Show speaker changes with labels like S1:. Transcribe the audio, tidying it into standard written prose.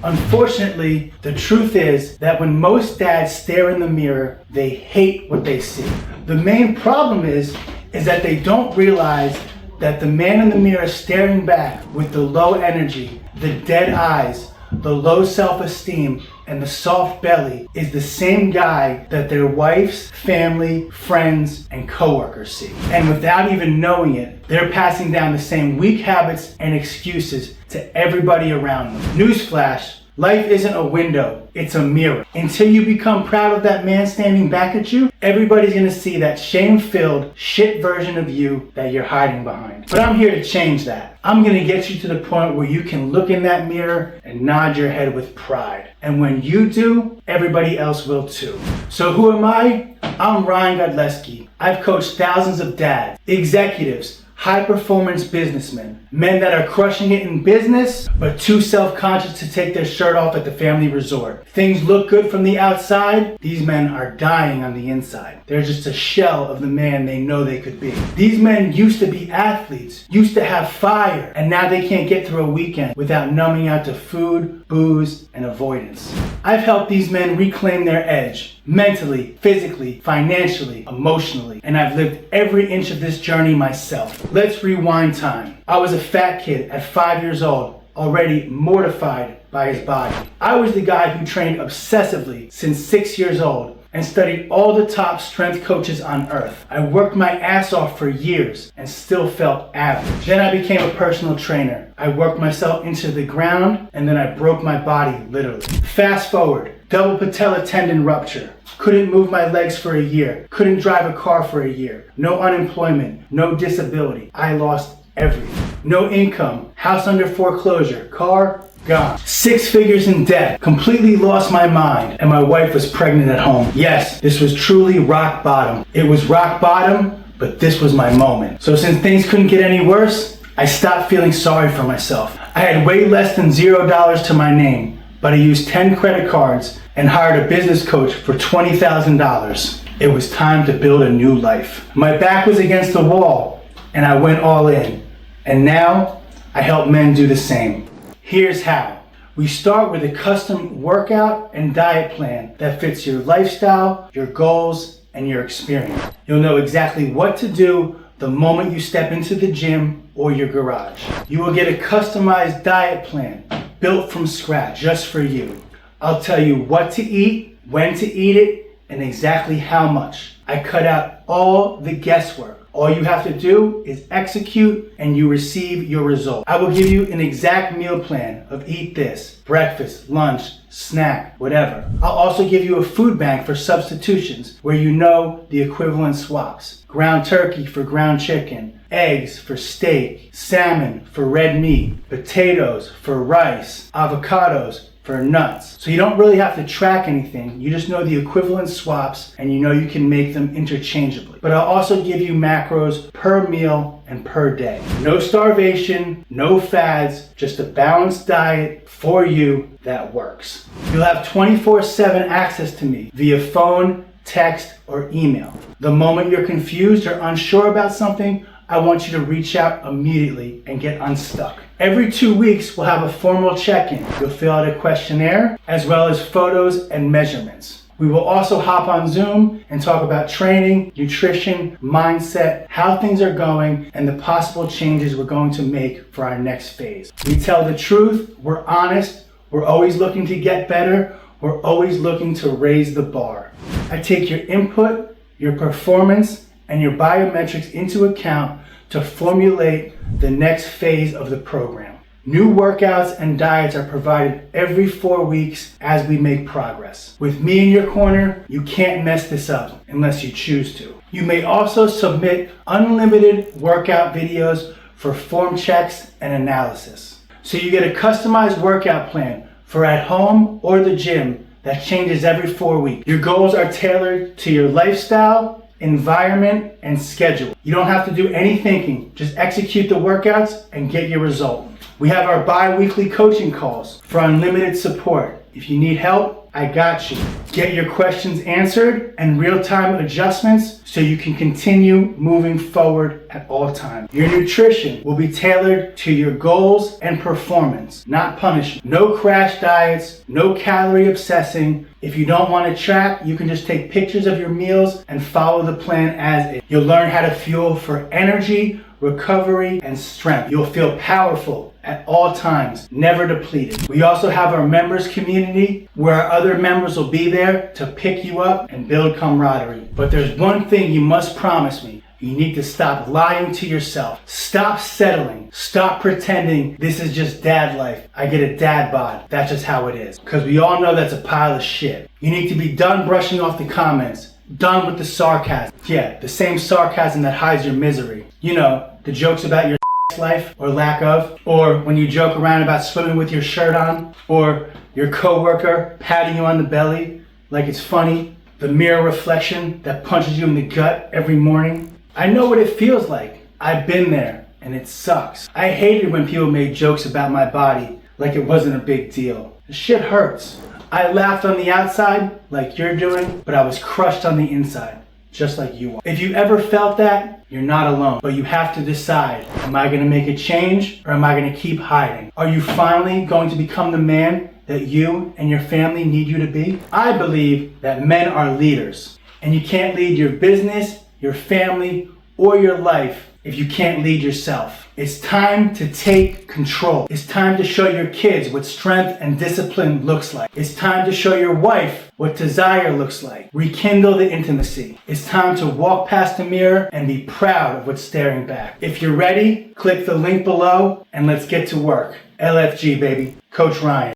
S1: Unfortunately, the truth is that when most dads stare in the mirror, they hate what they see. The main problem is that they don't realize that the man in the mirror staring back with the low energy, the dead eyes, the low self-esteem, and the soft belly is the same guy that their wives, family, friends, and coworkers see. And without even knowing it, they're passing down the same weak habits and excuses to everybody around them. Newsflash, life isn't a window, it's a mirror. Until you become proud of that man standing back at you, everybody's gonna see that shame-filled, shit version of you that you're hiding behind. But I'm here to change that. I'm gonna get you to the point where you can look in that mirror and nod your head with pride. And when you do, everybody else will too. So who am I? I'm Godleski. I've coached thousands of dads, executives, high-performance businessmen, men that are crushing it in business, but too self-conscious to take their shirt off at the family resort. Things look good from the outside, these men are dying on the inside. They're just a shell of the man they know they could be. These men used to be athletes, used to have fire, and now they can't get through a weekend without numbing out to food, booze, and avoidance. I've helped these men reclaim their edge, mentally, physically, financially, emotionally, and I've lived every inch of this journey myself. Let's rewind time. I was a fat kid at 5 years old, already mortified by his body. I was the guy who trained obsessively since 6 years old and studied all the top strength coaches on earth. I worked my ass off for years and still felt average. Then I became a personal trainer. I worked myself into the ground and then I broke my body literally. Fast forward, double patellar tendon rupture. Couldn't move my legs for a year. Couldn't drive a car for a year. No unemployment, no disability. I lost everything. No income, house under foreclosure, car gone. 6 figures in debt, completely lost my mind, and my wife was pregnant at home. Yes, this was truly rock bottom. It was rock bottom, but this was my moment. So since things couldn't get any worse, I stopped feeling sorry for myself. I had way less than $0 to my name, but I used 10 credit cards and hired a business coach for $20,000. It was time to build a new life. My back was against the wall, and I went all in. And now, I help men do the same. Here's how. We start with a custom workout and diet plan that fits your lifestyle, your goals, and your experience. You'll know exactly what to do the moment you step into the gym or your garage. You will get a customized diet plan built from scratch just for you. I'll tell you what to eat, when to eat it, and exactly how much. I cut out all the guesswork. All you have to do is execute and you receive your result. I will give you an exact meal plan of eat this, breakfast, lunch, snack, whatever. I'll also give you a food bank for substitutions where you know the equivalent swaps. Ground turkey for ground chicken, eggs for steak, salmon for red meat, potatoes for rice, avocados for nuts. So you don't really have to track anything, you just know the equivalent swaps and you know you can make them interchangeably. But I'll also give you macros per meal and per day. No starvation, no fads, just a balanced diet for you that works. You'll have 24/7 access to me via phone, text, or email. The moment you're confused or unsure about something, I want you to reach out immediately and get unstuck. Every 2 weeks, we'll have a formal check-in. You'll fill out a questionnaire, as well as photos and measurements. We will also hop on Zoom and talk about training, nutrition, mindset, how things are going, and the possible changes we're going to make for our next phase. We tell the truth, we're honest, we're always looking to get better, we're always looking to raise the bar. I take your input, your performance, and your biometrics into account to formulate the next phase of the program. New workouts and diets are provided every 4 weeks as we make progress. With me in your corner, you can't mess this up unless you choose to. You may also submit unlimited workout videos for form checks and analysis. So you get a customized workout plan for at home or the gym that changes every 4 weeks. Your goals are tailored to your lifestyle, environment, and schedule. You don't have to do any thinking, just execute the workouts and get your result. We have our bi-weekly coaching calls for unlimited support. If you need help, I got you. Get your questions answered and real-time adjustments so you can continue moving forward at all times. Your nutrition will be tailored to your goals and performance, not punishment. No crash diets, no calorie obsessing. If you don't want to track, you can just take pictures of your meals and follow the plan as is. You'll learn how to fuel for energy, recovery, and strength. You'll feel powerful at all times, never depleted. We also have our members community where our other members will be there to pick you up and build camaraderie. But there's one thing you must promise me. You need to stop lying to yourself. Stop settling. Stop pretending this is just dad life. I get a dad bod. That's just how it is. Because we all know that's a pile of shit. You need to be done brushing off the comments. Done with the sarcasm. Yeah, the same sarcasm that hides your misery. You know, the jokes about your life or lack of, or when you joke around about swimming with your shirt on, or your coworker patting you on the belly like it's funny, the mirror reflection that punches you in the gut every morning. I know what it feels like. I've been there, and it sucks. I hated when people made jokes about my body like it wasn't a big deal. The shit hurts. I laughed on the outside like you're doing, but I was crushed on the inside, just like you are. If you ever felt that, you're not alone. But you have to decide, am I going to make a change or am I going to keep hiding? Are you finally going to become the man that you and your family need you to be? I believe that men are leaders, and you can't lead your business, your family, or your life if you can't lead yourself. It's time to take control. It's time to show your kids what strength and discipline looks like. It's time to show your wife what desire looks like. Rekindle the intimacy. It's time to walk past the mirror and be proud of what's staring back. If you're ready, click the link below and let's get to work. LFG, baby. Coach Ryan.